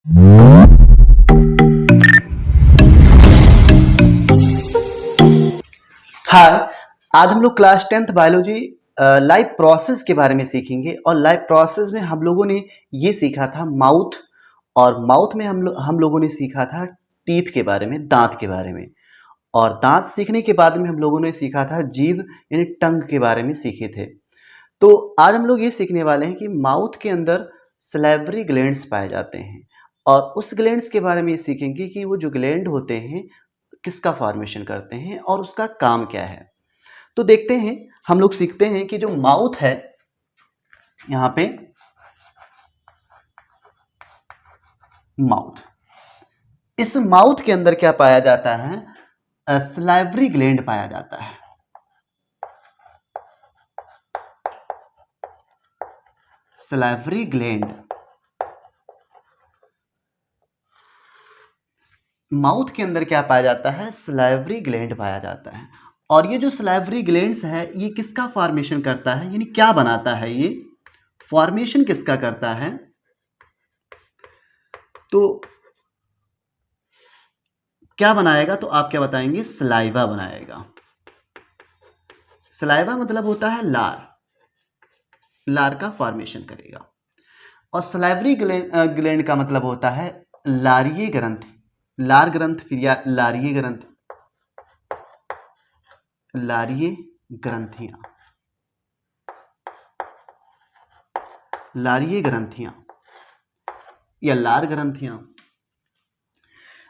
हाय। आज हम लोग class 10th biology life process के बारे में सीखेंगे। और लाइफ प्रोसेस में हम लोगों ने ये सीखा था माउथ, और माउथ में हम लोगों ने सीखा था टीथ के बारे में, दांत के बारे में। और दांत सीखने के बाद में हम लोगों ने सीखा था जीभ यानी टंग के बारे में सीखे थे। तो आज हम लोग ये सीखने वाले हैं कि माउथ के अंदर सलेवरी ग्लैंड्स पाए जाते हैं, और उस ग्लैंड्स के बारे में ये सीखेंगे कि वो जो ग्लैंड होते हैं किसका फॉर्मेशन करते हैं और उसका काम क्या है। तो देखते हैं, हम लोग सीखते हैं कि जो माउथ है, यहां पे माउथ, इस माउथ के अंदर क्या पाया जाता है? सलाइवरी ग्लैंड पाया जाता है। सलाइवरी ग्लैंड, माउथ के अंदर क्या पाया जाता है? सलाइवरी ग्लैंड पाया जाता है। और ये जो सलाइवरी ग्लैंड्स है, ये किसका फॉर्मेशन करता है, यानी क्या बनाता है? ये फॉर्मेशन किसका करता है? तो क्या बनाएगा? तो आप क्या बताएंगे? सलाइवा बनाएगा। सलाइवा मतलब होता है लार, लार का फॉर्मेशन करेगा। और सलाइवरी ग्लैंड का मतलब होता है लारीय ग्रंथि, लार ग्रंथ फिर या लारीय ग्रंथ, लारीय ग्रंथियां, लारीय ग्रंथियां या लार ग्रंथियां।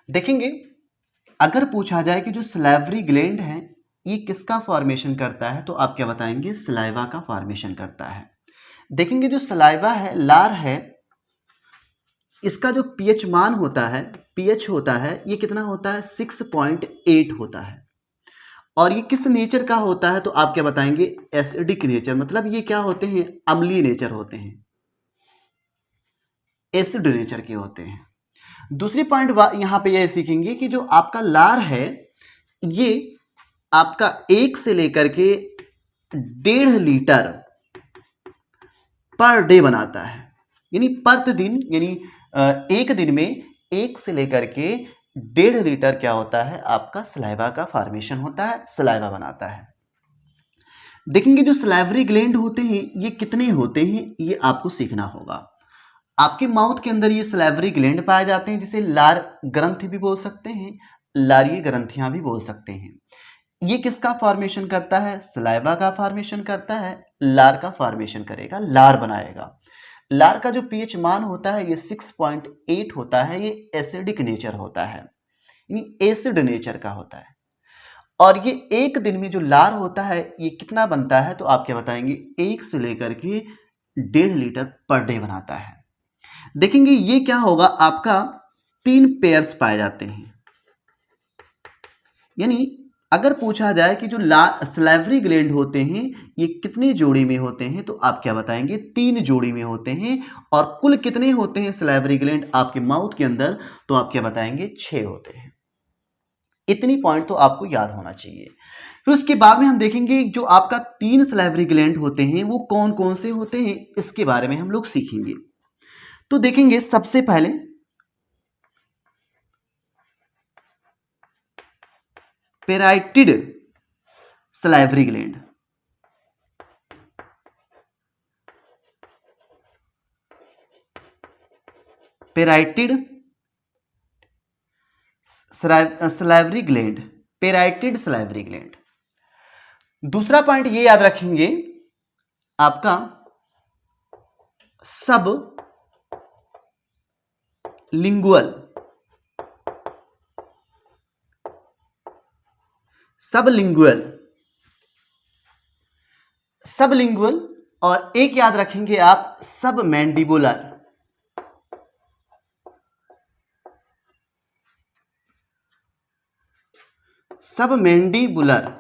देखेंगे, अगर पूछा जाए कि जो सलाइवरी ग्लैंड है ये किसका फॉर्मेशन करता है, तो आप क्या बताएंगे? सलाइवा का फॉर्मेशन करता है। देखेंगे, जो सलाइवा है, लार है, इसका जो पीएच मान होता है, पीएच होता है, ये कितना होता है? 6.8 होता है। और ये किस नेचर का होता है? तो आप क्या बताएंगे? एसिडिक नेचर, मतलब ये क्या होते हैं? अम्लीय नेचर होते हैं, एसिड नेचर के होते हैं। दूसरी पॉइंट यहां पे ये सीखेंगे कि जो आपका लार है, ये आपका 1 से लेकर के 1.5 लीटर पर डे बनाता है, यानी प्रतिदिन, यानी एक दिन में 1 से लेकर के 1.5 लीटर क्या होता है? आपका सलाइवा का फॉर्मेशन होता है, सलाइवा बनाता है। देखेंगे, जो सलाइवरी ग्लैंड होते हैं ये कितने होते हैं, ये आपको सीखना होगा। आपके माउथ के अंदर ये सलाइवरी ग्लैंड पाए जाते हैं, जिसे लार ग्रंथि भी बोल सकते हैं, लारीय ग्रंथियां भी बोल सकते हैं। ये किसका फॉर्मेशन करता है? सलाइवा का फॉर्मेशन करता है, लार का फॉर्मेशन करेगा, लार बनाएगा। लार का जो पीएच मान होता है ये 6.8 होता है, ये एसिडिक नेचर होता है, यानी एसिड नेचर का होता है। और ये एक दिन में जो लार होता है ये कितना बनता है? तो आप क्या बताएंगे? 1 से लेकर के 1.5 लीटर पर डे बनाता है। देखेंगे, ये क्या होगा? आपका 3 पेयर्स पाए जाते हैं, यानी अगर पूछा जाए कि जो सलाइवरी ग्लैंड होते हैं ये कितने जोड़ी में होते हैं, तो आप क्या बताएंगे? 3 जोड़ी में होते हैं। और कुल कितने होते हैं सलाइवरी ग्लैंड आपके माउथ के अंदर? तो आप क्या बताएंगे? 6 होते हैं। इतनी पॉइंट तो आपको याद होना चाहिए। फिर उसके बाद में हम देखेंगे जो आपका 3 सलाइवरी ग्लैंड होते हैं वो कौन कौन से होते हैं, इसके बारे में हम लोग सीखेंगे। तो देखेंगे, सबसे पहले parotid salivary gland, parotid salivary gland, parotid salivary gland. दूसरा पॉइंट ये याद रखेंगे, आपका सब लिंगुअल, सबलिंगुअल, सबलिंगुअल। और एक याद रखेंगे आप, सब मैंडिबुलर, सब मैंडिबुलर।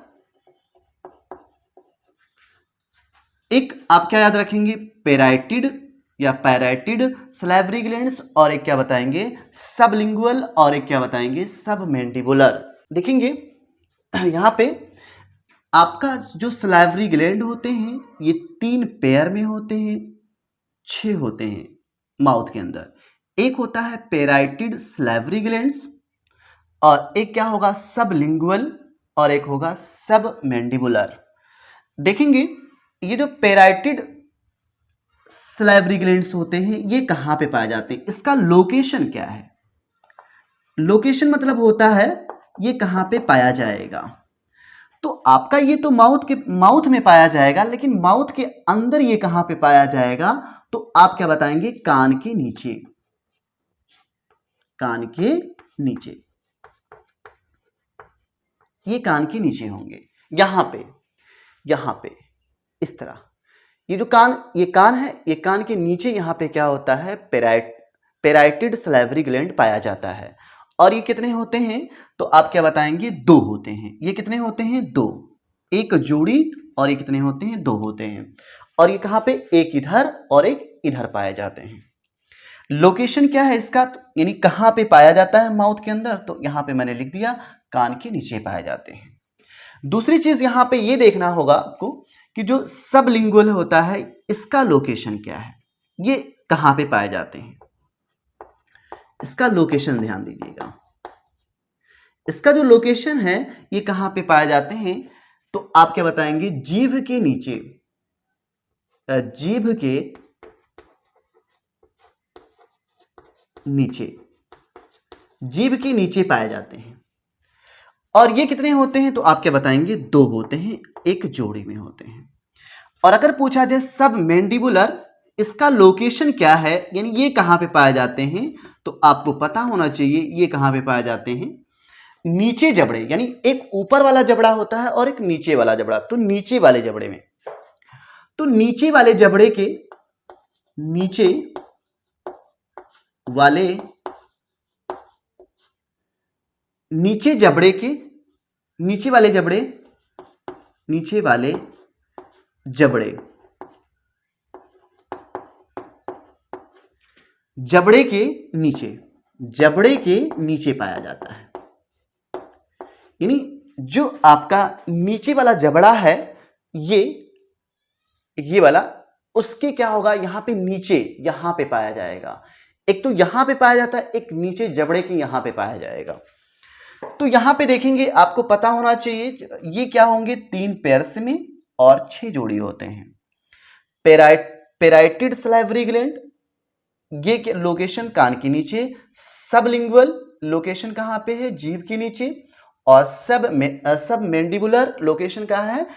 एक आप क्या याद रखेंगे? पेराइटिड या पैराइटिड सलाइवरी ग्लैंड्स, और एक क्या बताएंगे? सबलिंगुअल, और एक क्या बताएंगे? सब मैंडिबुलर। देखेंगे यहां पे आपका जो सलाइवरी ग्लैंड होते हैं ये 3 पेयर में होते हैं, 6 होते हैं माउथ के अंदर। एक होता है पेराइटिड सलाइवरी ग्लैंड्स, और एक क्या होगा सबलिंगुअल, और एक होगा सब मैंडिबुलर। देखेंगे ये जो पेराइटिड सलाइवरी ग्लैंड्स होते हैं ये कहाँ पे पाए जाते हैं, इसका लोकेशन क्या है। लोकेशन मतलब होता है ये कहाँ पे पाया जाएगा। तो आपका ये तो माउथ में पाया जाएगा, लेकिन माउथ के अंदर ये कहाँ पे पाया जाएगा, तो आप क्या बताएंगे, कान के नीचे। कान के नीचे, ये कान के नीचे होंगे, यहां पे इस तरह। ये जो कान है, ये कान के नीचे यहां पे क्या होता है, पेराइटिड सलाइवरी ग्लैंड पाया जाता है। और ये कितने होते हैं, तो आप क्या बताएंगे, दो होते हैं। ये कितने होते हैं, दो, एक जोड़ी, और ये कितने होते हैं, दो होते हैं। और ये कहां पे, एक इधर और एक इधर पाए जाते हैं। लोकेशन क्या है इसका, यानी कहां पे पाया जाता है माउथ के अंदर, तो यहां पे मैंने लिख दिया कान के नीचे पाए जाते हैं। दूसरी चीज यहां पे ये देखना होगा आपको कि जो सबलिंगुअल होता है इसका लोकेशन क्या है, ये कहां पे पाए जाते हैं, इसका लोकेशन ध्यान दीजिएगा। इसका जो लोकेशन है ये कहां पे पाए जाते हैं, तो आप क्या बताएंगे, जीभ के नीचे। जीभ के नीचे, जीभ के नीचे पाए जाते हैं। और ये कितने होते हैं, तो आप क्या बताएंगे, दो होते हैं, एक जोड़ी में होते हैं। और अगर पूछा जाए सब मैंडिबुलर, इसका लोकेशन क्या है, यानी ये कहां पे पाए जाते हैं, तो आपको पता होना चाहिए ये कहां पे पाए जाते हैं, नीचे जबड़े, यानी एक ऊपर वाला जबड़ा होता है और एक नीचे वाला जबड़ा। तो नीचे वाले जबड़े में, तो नीचे वाले जबड़े के नीचे वाले, नीचे जबड़े के नीचे वाले जबड़े, नीचे वाले जबड़े, जबड़े के नीचे, जबड़े के नीचे पाया जाता है। यानी जो आपका नीचे वाला जबड़ा है, ये वाला, उसके क्या होगा, यहां पे नीचे, यहां पे पाया जाएगा। एक तो यहां पे पाया जाता है, एक नीचे जबड़े के यहां पे पाया जाएगा। तो यहां पे देखेंगे, आपको पता होना चाहिए ये क्या होंगे, 3 पेयर्स में और 6 जोड़ी होते हैं। पेराइटिड सलाइवरी ग्लैंड, ये लोकेशन कान के नीचे। सबलिंगुअल लोकेशन कहां पे है, जीभ के नीचे। और सब मैंडिबुलर लोकेशन कहां है,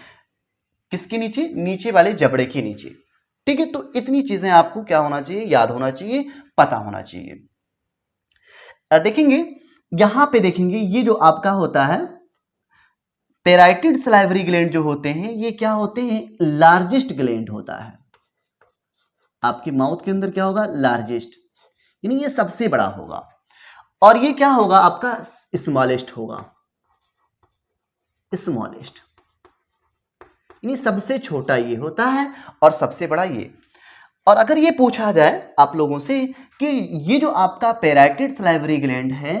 किसके नीचे, नीचे वाले जबड़े के नीचे। ठीक है, तो इतनी चीजें आपको क्या होना चाहिए, याद होना चाहिए, पता होना चाहिए। देखेंगे यहां पे, देखेंगे ये जो आपका होता है पेराइटिड सलाइवरी ग्लैंड जो होते हैं, ये क्या होते हैं, लार्जेस्ट ग्लैंड होता है। आपके माउथ के अंदर क्या होगा, लार्जेस्ट, यानी ये सबसे बड़ा होगा। और ये क्या होगा, आपका स्मॉलेस्ट होगा, स्मॉलेस्ट, यानी सबसे छोटा ये होता है और सबसे बड़ा ये। और अगर ये पूछा जाए आप लोगों से कि ये जो आपका पेराइटिड सलाइवरी ग्लैंड है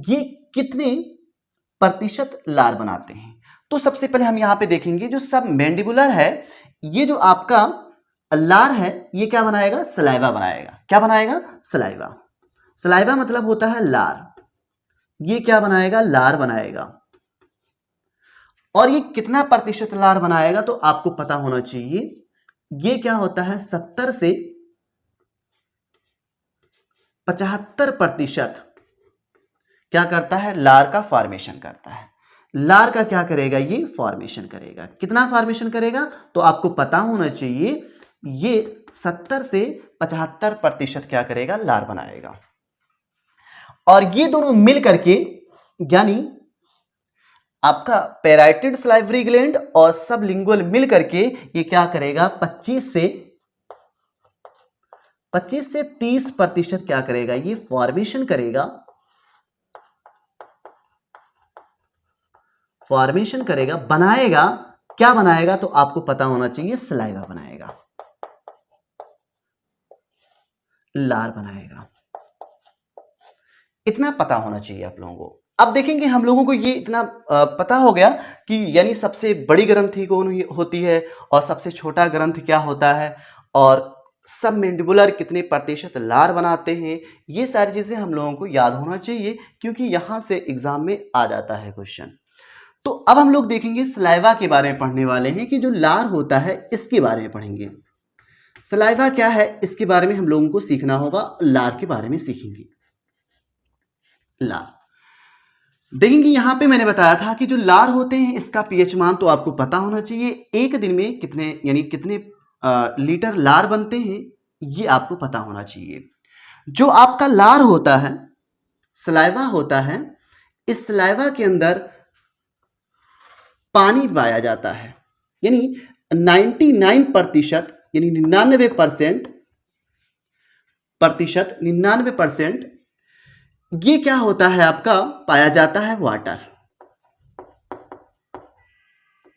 ये कितने प्रतिशत लार बनाते हैं, तो सबसे पहले हम यहां पे देखेंगे जो सब मैंडिबुलर है, ये जो आपका लार है ये क्या बनाएगा, सलाइवा बनाएगा। क्या बनाएगा, सलाइवा। सलाइवा मतलब होता है लार, ये क्या बनाएगा, लार बनाएगा। और ये कितना प्रतिशत लार बनाएगा, तो आपको पता होना चाहिए ये क्या होता है, 70 से 75% क्या करता है, लार का फॉर्मेशन करता है। लार का क्या करेगा, ये फॉर्मेशन करेगा। कितना फॉर्मेशन करेगा, तो आपको पता होना चाहिए ये 70 से 75% क्या करेगा, लार बनाएगा। और ये दोनों मिल करके, यानी आपका पेराइटिड सलाइवरी ग्लैंड और सबलिंगुअल मिल करके ये क्या करेगा, 25 से 30% क्या करेगा, ये फॉर्मेशन करेगा, फॉर्मेशन करेगा, बनाएगा। क्या बनाएगा, तो आपको पता होना चाहिए सलाइवा बनाएगा, लार बनाएगा। इतना पता होना चाहिए आप लोगों को। अब देखेंगे हम लोगों को ये इतना पता हो गया कि यानी सबसे बड़ी ग्रंथि कौन होती है और सबसे छोटा ग्रंथ क्या होता है, और सब मैंडिबुलर कितने प्रतिशत लार बनाते हैं, ये सारी चीज़ें हम लोगों को याद होना चाहिए क्योंकि यहाँ से एग्जाम में आ जाता है क्वेश्चन। तो अब हम लोग देखेंगे सलाइवा के बारे में पढ़ने वाले हैं कि जो लार होता है इसके बारे में पढ़ेंगे। सलाइवा क्या है इसके बारे में हम लोगों को सीखना होगा, लार के बारे में सीखेंगे। लार देखेंगे, यहां पे मैंने बताया था कि जो लार होते हैं इसका पीएच मान तो आपको पता होना चाहिए। एक दिन में कितने यानी कितने लीटर लार बनते हैं ये आपको पता होना चाहिए। जो आपका लार होता है, सलाइवा होता है, इस सलाइवा के अंदर पानी पाया जाता है, यानी 99% यानी 99% ये क्या होता है आपका, पाया जाता है वाटर।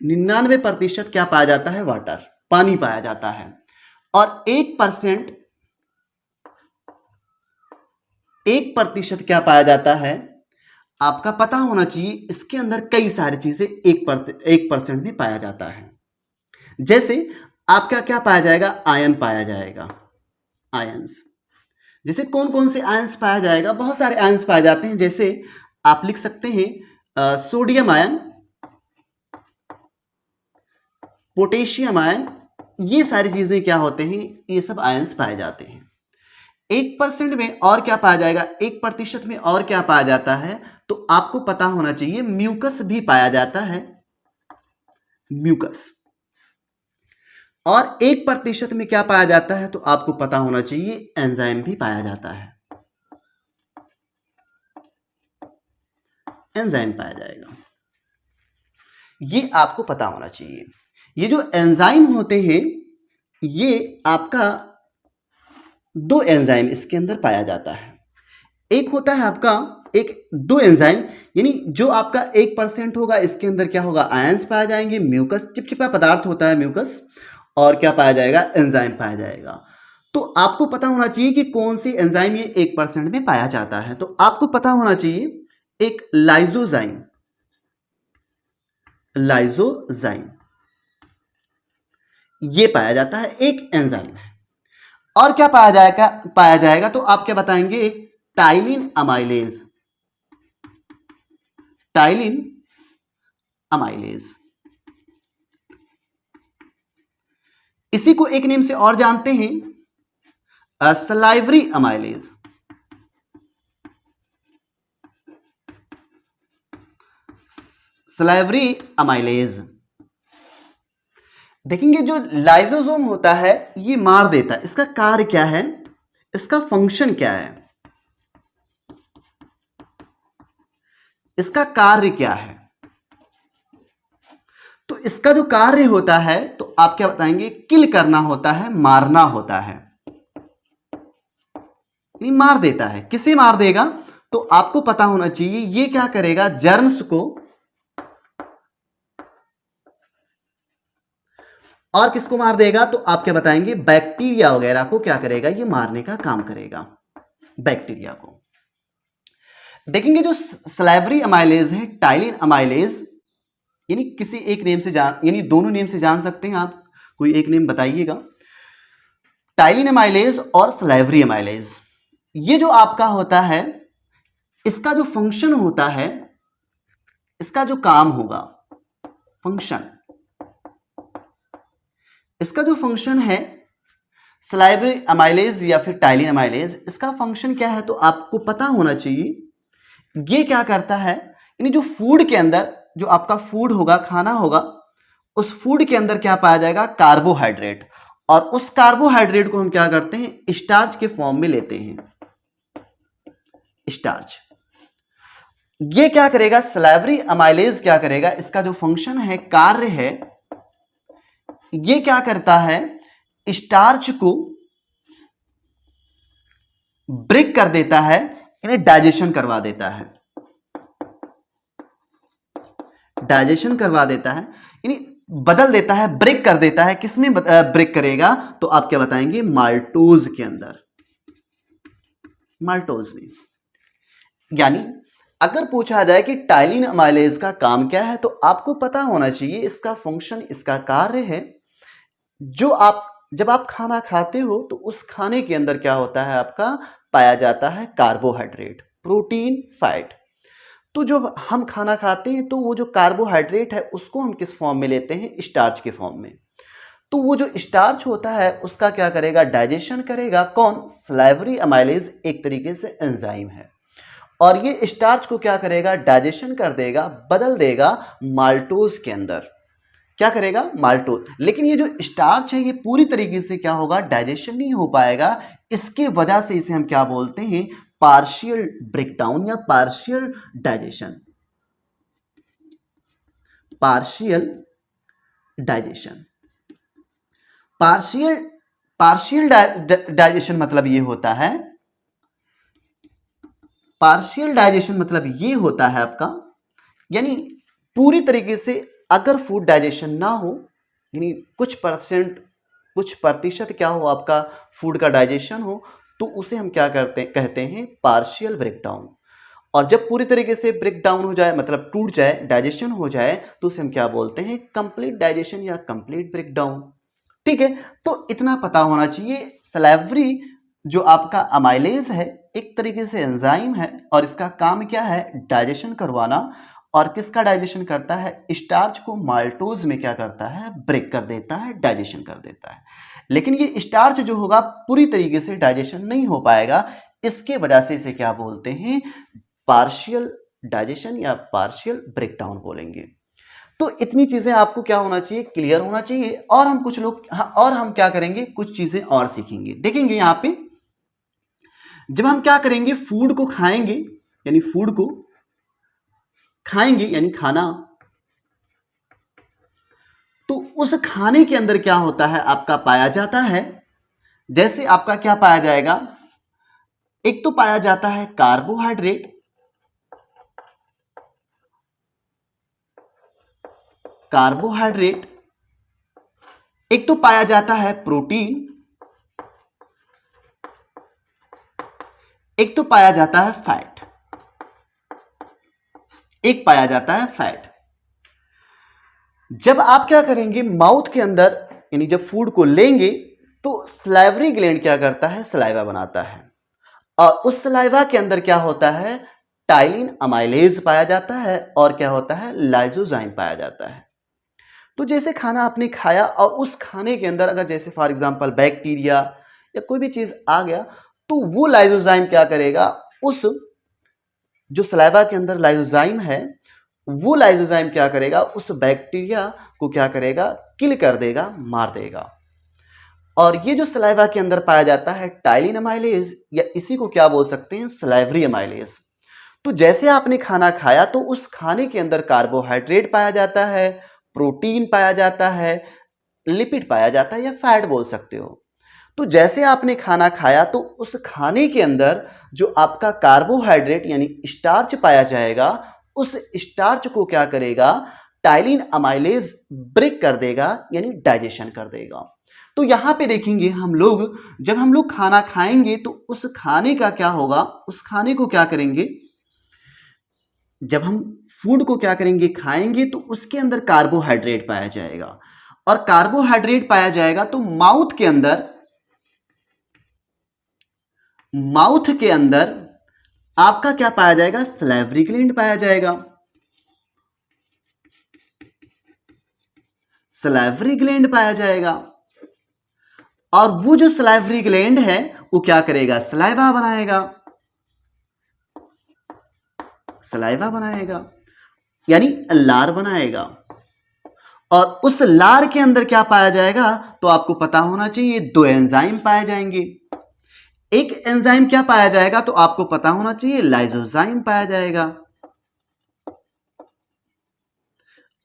99% क्या पाया जाता है, वाटर, पानी पाया जाता है। और 1% क्या पाया जाता है, आपका पता होना चाहिए। इसके अंदर कई सारी चीजें 1% में पाया जाता है। जैसे आपका क्या पाया जाएगा, आयन पाया जाएगा, आयंस। जैसे कौन कौन से आयंस पाया जाएगा, बहुत सारे आयंस पाए जाते हैं। जैसे आप लिख सकते हैं सोडियम आयन, पोटेशियम आयन, ये सारी चीजें क्या होते हैं, ये सब आयंस पाए जाते हैं। 1% में और क्या पाया जाएगा, 1% में और क्या पाया जाता है, तो आपको पता होना चाहिए म्यूकस भी पाया जाता है, म्यूकस। और 1% में क्या पाया जाता है, तो आपको पता होना चाहिए एंजाइम भी पाया जाता है, एंजाइम पाया जाएगा। ये आपको पता होना चाहिए। ये जो एंजाइम होते हैं ये आपका 2 एंजाइम इसके अंदर पाया जाता है। एक होता है आपका, एक 2 एंजाइम, यानी जो आपका 1% होगा इसके अंदर क्या होगा, आयंस पाए जाएंगे, म्यूकस, चिपचिपा पदार्थ होता है म्यूकस, और क्या पाया जाएगा, एंजाइम पाया जाएगा। तो आपको पता होना चाहिए कि कौन सी एंजाइम ये 1% में पाया जाता है। तो आपको पता होना चाहिए एक लाइजोजाइम, लाइजोजाइम ये पाया जाता है, एक एंजाइम है। और क्या पाया जाएगा तो आप क्या बताएंगे, टाइलिन अमाइलेज, टाइलिन अमाइलेज। इसी को एक नेम से और जानते हैं, सलाइवरी अमाइलेज, सलाइवरी अमाइलेज। देखेंगे जो लाइसोसोम होता है ये मार देता है, इसका कार्य क्या है, इसका फंक्शन क्या है, इसका कार्य क्या है। तो इसका जो कार्य होता है तो आप क्या बताएंगे, किल करना होता है, मारना होता है, ये मार देता है। किसे मार देगा तो आपको पता होना चाहिए, ये क्या करेगा, जर्म्स को, और किसको मार देगा तो आप क्या बताएंगे, बैक्टीरिया वगैरह को क्या करेगा, ये मारने का काम करेगा, बैक्टीरिया को। देखेंगे जो सलाइवरी अमाइलेज है, टाइलिन अमाइलेज, यानी किसी एक नेम से यानी दोनों नेम से जान सकते हैं आप, कोई एक नेम बताइएगा। टाइलिन अमाइलेज और सलाइवरी अमाइलेज, ये जो आपका होता है इसका जो फंक्शन होता है, इसका जो काम होगा, फंक्शन, इसका जो फंक्शन है सलाइवरी अमाइलेज या फिर टाइलिन अमाइलेज, इसका फंक्शन क्या है तो आपको पता होना चाहिए। ये क्या करता है, यानी जो फूड के अंदर, जो आपका फूड होगा, खाना होगा, उस फूड के अंदर क्या पाया जाएगा, कार्बोहाइड्रेट, और उस कार्बोहाइड्रेट को हम क्या करते हैं, स्टार्च के फॉर्म में लेते हैं, स्टार्च। ये क्या करेगा, सलाइवरी अमाइलेज क्या करेगा, इसका जो फंक्शन है, कार्य है, ये क्या करता है, स्टार्च को ब्रेक कर देता है, इन्हें डाइजेशन करवा देता है, डाइजेशन करवा देता है, यानी बदल देता है, ब्रेक कर देता है। किसमें ब्रेक करेगा तो आप क्या बताएंगे, माल्टोज के अंदर, माल्टोज में। यानी अगर पूछा जाए कि टाइलिन अमाइलेज का काम क्या है तो आपको पता होना चाहिए इसका फंक्शन, इसका कार्य है, जो आप जब आप खाना खाते हो तो उस खाने के अंदर क्या होता है, आपका पाया जाता है कार्बोहाइड्रेट, प्रोटीन, फैट। तो जब हम खाना खाते हैं तो वो जो कार्बोहाइड्रेट है उसको हम किस फॉर्म में लेते हैं, स्टार्च के फॉर्म में। तो वो जो स्टार्च होता है उसका क्या करेगा, डाइजेशन करेगा कौन, सलाइवरी अमाइलेज एक तरीके से एंजाइम है। और ये स्टार्च को क्या करेगा, डाइजेशन कर देगा, बदल देगा माल्टोज के अंदर। क्या करेगा, माल्टोज। लेकिन ये जो स्टार्च है ये पूरी तरीके से क्या होगा, डाइजेशन नहीं हो पाएगा। इसके वजह से इसे हम क्या बोलते हैं, पार्शियल ब्रेकडाउन या partial digestion. Partial digestion, partial partial digestion मतलब ये होता है, पार्शियल डाइजेशन मतलब ये होता है आपका, यानी पूरी तरीके से अगर फूड डाइजेशन ना हो, यानी कुछ प्रतिशत क्या हो आपका फूड का डाइजेशन हो, तो उसे हम क्या कहते हैं, पार्शियल ब्रेकडाउन। और जब पूरी तरीके से ब्रेक डाउन हो जाए, मतलब टूट जाए, डाइजेशन हो जाए, तो उसे हम क्या बोलते हैं, कंप्लीट डाइजेशन या कंप्लीट ब्रेक डाउन। ठीक है, तो इतना पता होना चाहिए। सलाइवरी जो आपका अमाइलेज है एक तरीके से एंजाइम है और इसका काम क्या है, डाइजेशन करवाना। और किसका डाइजेशन करता है, स्टार्च को माल्टोज में क्या करता है, ब्रेक कर देता है, डाइजेशन कर देता है। लेकिन ये स्टार्च जो होगा पूरी तरीके से डाइजेशन नहीं हो पाएगा, इसके वजह से इसे क्या बोलते हैं, पार्शियल डाइजेशन या पार्शियल ब्रेकडाउन बोलेंगे। तो इतनी चीजें आपको क्या होना चाहिए, क्लियर होना चाहिए। और हम कुछ लोग और हम क्या करेंगे, कुछ चीजें और सीखेंगे, देखेंगे यहां पे। जब हम क्या करेंगे, फूड को खाएंगे, यानी फूड को खाएंगे यानी खाना, तो उस खाने के अंदर क्या होता है, आपका पाया जाता है, जैसे आपका क्या पाया जाएगा, एक तो पाया जाता है कार्बोहाइड्रेट, कार्बोहाइड्रेट, एक तो पाया जाता है प्रोटीन, एक तो पाया जाता है फैट, एक पाया जाता है फैट। जब आप क्या करेंगे, माउथ के अंदर यानी जब फूड को लेंगे तो सलाइवरी ग्लैंड क्या करता है, सलाइवा बनाता है। और उस सलाइवा के अंदर क्या होता है, टाइलिन अमाइलेज पाया जाता है और क्या होता है, लाइसोजाइम पाया जाता है। तो जैसे खाना आपने खाया और उस खाने के अंदर अगर जैसे फॉर एग्जांपल बैक्टीरिया या कोई भी चीज आ गया, तो वो लाइसोजाइम क्या करेगा, उस जो सलाइवा के अंदर लाइसोजाइम है, वो लाइसोजाइम क्या करेगा, उस बैक्टीरिया को क्या करेगा, किल कर देगा, मार देगा। और ये जो सलाइवा के अंदर पाया जाता है टाइलिन अमाइलेज, या इसी को क्या बोल सकते हैं, सलाइवरी अमाइलेज। तो जैसे आपने खाना खाया तो उस खाने के अंदर कार्बोहाइड्रेट पाया जाता है, प्रोटीन पाया जाता है, लिपिड पाया जाता है, या फैट बोल सकते हो। तो जैसे आपने खाना खाया तो उस खाने के अंदर जो आपका कार्बोहाइड्रेट यानी स्टार्च पाया जाएगा, उस स्टार्च को क्या करेगा, टाइलिन अमाइलेज ब्रेक कर देगा, यानी डाइजेशन कर देगा। तो यहां पे देखेंगे हम लोग, जब हम लोग खाना खाएंगे तो उस खाने का क्या होगा, उस खाने को क्या करेंगे, जब हम फूड को क्या करेंगे, खाएंगे, तो उसके अंदर कार्बोहाइड्रेट पाया जाएगा। और कार्बोहाइड्रेट पाया जाएगा तो माउथ के अंदर आपका क्या पाया जाएगा, सलाइवरी ग्लैंड पाया जाएगा। सलाइवरी ग्लैंड पाया जाएगा। और वो जो सलाइवरी ग्लैंड है वो क्या करेगा, सलाइवा बनाएगा, सलाइवा बनाएगा यानी लार बनाएगा। और उस लार के अंदर क्या पाया जाएगा, तो आपको पता होना चाहिए दो एंजाइम पाए जाएंगे। एक एंजाइम क्या पाया जाएगा, तो आपको पता होना चाहिए लाइसोजाइम पाया जाएगा।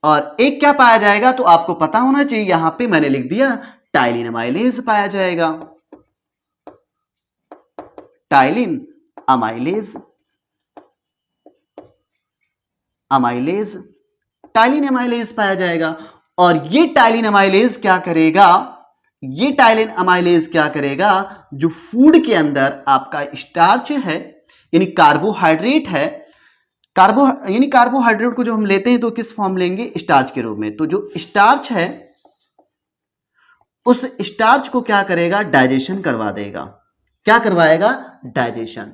और एक क्या पाया जाएगा, तो आपको पता होना चाहिए, यहां पे मैंने लिख दिया टाइलिन अमाइलेज पाया जाएगा। Ptyalin amylase, amylase, ptyalin amylase पाया जाएगा। और ये टाइलिन अमाइलेज क्या करेगा, ये टाइलिन अमाइलेज क्या करेगा, जो फूड के अंदर आपका स्टार्च है यानी कार्बोहाइड्रेट है, यानी कार्बोहाइड्रेट को जो हम लेते हैं तो किस फॉर्म लेंगे, स्टार्च के रूप में। तो जो स्टार्च है उस स्टार्च को क्या करेगा, डाइजेशन करवा देगा। क्या करवाएगा, डाइजेशन।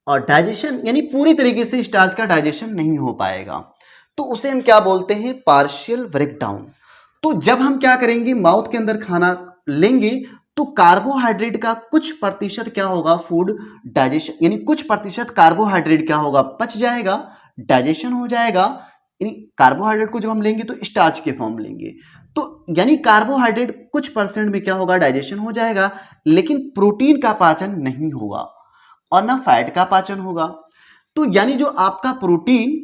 और डाइजेशन यानी पूरी तरीके से स्टार्च का डाइजेशन नहीं हो पाएगा, तो उसे हम क्या बोलते हैं, पार्शियल ब्रेकडाउन। तो जब हम क्या करेंगे, माउथ के अंदर खाना लेंगे तो कार्बोहाइड्रेट का कुछ प्रतिशत क्या होगा, फूड डाइजेशन यानी कुछ प्रतिशत कार्बोहाइड्रेट क्या होगा, पच जाएगा, डाइजेशन हो जाएगा। यानी कार्बोहाइड्रेट को जब हम लेंगे तो स्टार्च के फॉर्म लेंगे, तो यानी कार्बोहाइड्रेट कुछ परसेंट में क्या होगा, डाइजेशन हो जाएगा, लेकिन प्रोटीन का पाचन नहीं होगा और ना फैट का पाचन होगा। तो यानी जो आपका प्रोटीन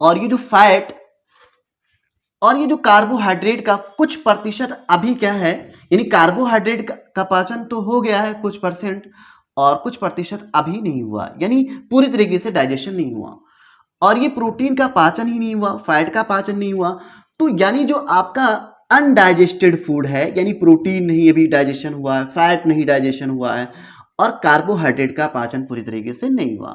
और ये जो फैट और ये जो कार्बोहाइड्रेट का कुछ प्रतिशत अभी क्या है, यानी कार्बोहाइड्रेट का पाचन तो हो गया है कुछ परसेंट, और कुछ प्रतिशत अभी नहीं हुआ, यानी पूरी तरीके से डाइजेशन नहीं हुआ, और ये प्रोटीन का पाचन ही नहीं हुआ, फैट का पाचन नहीं हुआ। तो यानी जो आपका अनडाइजेस्टेड फूड है, यानी प्रोटीन नहीं अभी डाइजेशन हुआ है, फैट नहीं डाइजेशन हुआ है, और कार्बोहाइड्रेट का पाचन पूरी तरीके से नहीं हुआ,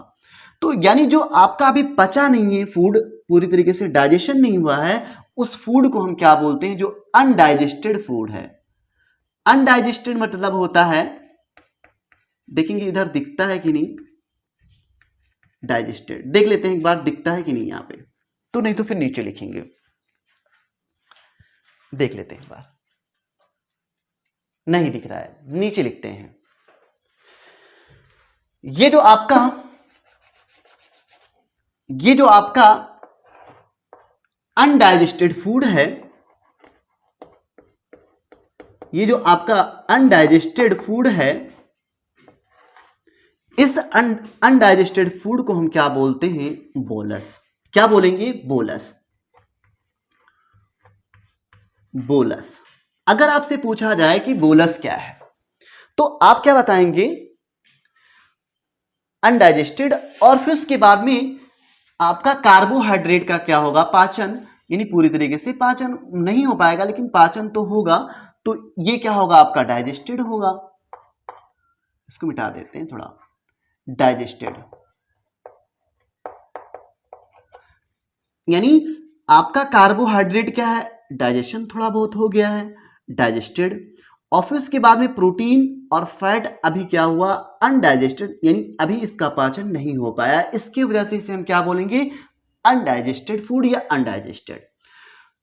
तो यानी जो आपका अभी पचा नहीं है फूड, पूरी तरीके से डाइजेशन नहीं हुआ है, उस फूड को हम क्या बोलते हैं, जो अनडाइजेस्टेड फूड है। अनडाइजेस्टेड मतलब होता है, देखेंगे इधर दिखता है कि नहीं, डाइजेस्टेड देख लेते हैं एक बार, दिखता है कि नहीं यहाँ पे, तो नहीं तो फिर नीचे लिखेंगे, देख लेते हैं एक बार, नहीं दिख रहा है, नीचे लिखते हैं। ये जो आपका अनडाइजेस्टेड फूड है, ये जो आपका अनडाइजेस्टेड फूड है, इस अनडाइजेस्टेड फूड को हम क्या बोलते हैं, बोलस। क्या बोलेंगे, बोलस। बोलस। अगर आपसे पूछा जाए कि बोलस क्या है, तो आप क्या बताएंगे, अनडाइजेस्टेड, और फिर उसके बाद में आपका कार्बोहाइड्रेट का क्या होगा, पाचन, यानी पूरी तरीके से पाचन नहीं हो पाएगा लेकिन पाचन तो होगा, तो ये क्या होगा, आपका डाइजेस्टेड होगा। इसको मिटा देते हैं थोड़ा, डाइजेस्टेड यानी आपका कार्बोहाइड्रेट क्या है, डाइजेशन थोड़ा बहुत हो गया है, डाइजेस्टेड, और फिर उसके बाद में प्रोटीन और फैट अभी क्या हुआ, अनडाइजेस्टेड, यानी अभी इसका पाचन नहीं हो पाया, इसकी वजह से इसे हम क्या बोलेंगे, अनडाइजेस्टेड फूड या अनडाइजेस्टेड।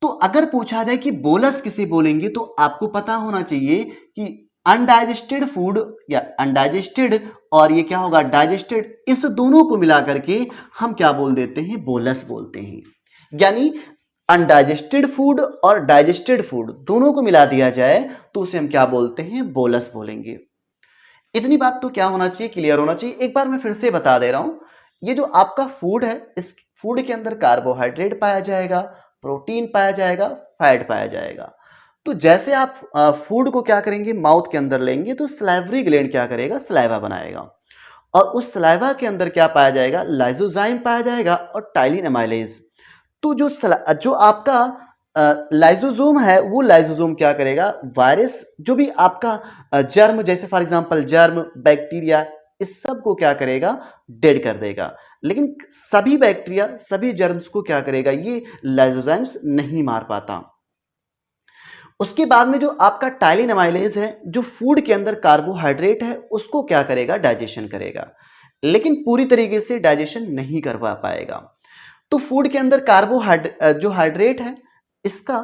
तो अगर पूछा जाए कि बोलस किसे बोलेंगे, तो आपको पता होना चाहिए कि अनडाइजेस्टेड फूड या अनडाइजेस्टेड और ये क्या होगा, डाइजेस्टेड, इस दोनों को मिलाकर के हम क्या बोल देते हैं, बोलस बोलते हैं। यानी अनडाइजेस्टेड फूड और डाइजेस्टेड फूड दोनों को मिला दिया जाए तो उसे हम क्या बोलते हैं, बोलस बोलेंगे। इतनी बात तो क्या होना चाहिए, क्लियर होना चाहिए। एक बार मैं फिर से बता दे रहा हूं, ये जो आपका फूड है, इस फूड के अंदर कार्बोहाइड्रेट पाया जाएगा, प्रोटीन पाया जाएगा, फैट पाया जाएगा। तो जैसे आप फूड को क्या करेंगे, माउथ के अंदर लेंगे तो सलाइवरी ग्लैंड क्या करेगा, सलाइवा बनाएगा, और उस सलाइवा के अंदर क्या पाया जाएगा, लाइसोजाइम पाया जाएगा और टाइलिन एमाइलेज। तो जो आपका लाइसोसोम है, वो लाइसोसोम क्या करेगा, वायरस जो भी आपका जर्म, जैसे फॉर एग्जांपल जर्म, बैक्टीरिया, इस सब को क्या करेगा, डेड कर देगा, लेकिन सभी बैक्टीरिया, सभी जर्म्स को क्या करेगा, ये लाइसोजाइम्स नहीं मार पाता। उसके बाद में जो आपका टाइलिन एमाइलेज है, जो फूड के अंदर कार्बोहाइड्रेट है उसको क्या करेगा, डाइजेशन करेगा, लेकिन पूरी तरीके से डाइजेशन नहीं कर पाएगा। तो फूड के अंदर कार्बोहाइड्रेट जो हाइड्रेट है, इसका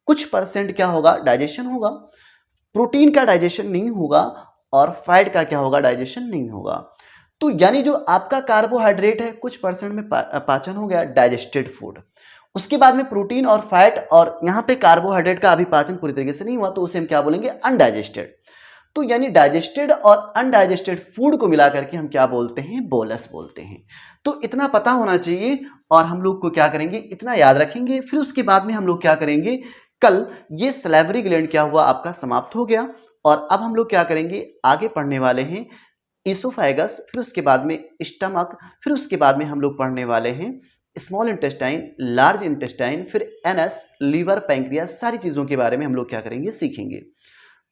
कुछ परसेंट क्या होगा, डाइजेशन होगा, प्रोटीन का डाइजेशन नहीं होगा, और फैट का क्या होगा, डाइजेशन नहीं होगा। तो यानी जो आपका कार्बोहाइड्रेट है कुछ परसेंट में पाचन हो गया, डाइजेस्टेड फूड। उसके बाद में प्रोटीन और फैट और यहाँ पे कार्बोहाइड्रेट का अभी पाचन पूरी तरीके से नहीं हुआ, तो उसे हम क्या बोलेंगे, अनडाइजेस्टेड। तो यानी डाइजेस्टेड और अनडाइजेस्टेड फूड को मिलाकर के हम क्या बोलते हैं, बोलस बोलते हैं। तो इतना पता होना चाहिए, और हम लोग को क्या करेंगे, इतना याद रखेंगे। फिर उसके बाद में हम लोग क्या करेंगे, कल ये सलाइवरी ग्लैंड क्या हुआ, आपका समाप्त हो गया, और अब हम लोग क्या करेंगे, आगे पढ़ने वाले हैं इसोफेगस, फिर उसके बाद में स्टमक, फिर उसके बाद में हम लोग पढ़ने वाले हैं स्मॉल इंटेस्टाइन, लार्ज इंटेस्टाइन, फिर एनएस, लीवर, पैंक्रियास, सारी चीज़ों के बारे में हम लोग क्या करेंगे, सीखेंगे।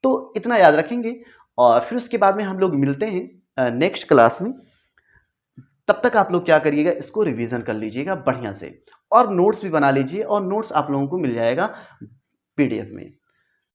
तो इतना याद रखेंगे, और फिर उसके बाद में हम लोग मिलते हैं नेक्स्ट क्लास में। तब तक आप लोग क्या करिएगा, इसको रिवीजन कर लीजिएगा बढ़िया से, और नोट्स भी बना लीजिए और नोट्स आप लोगों को मिल जाएगा पीडीएफ में।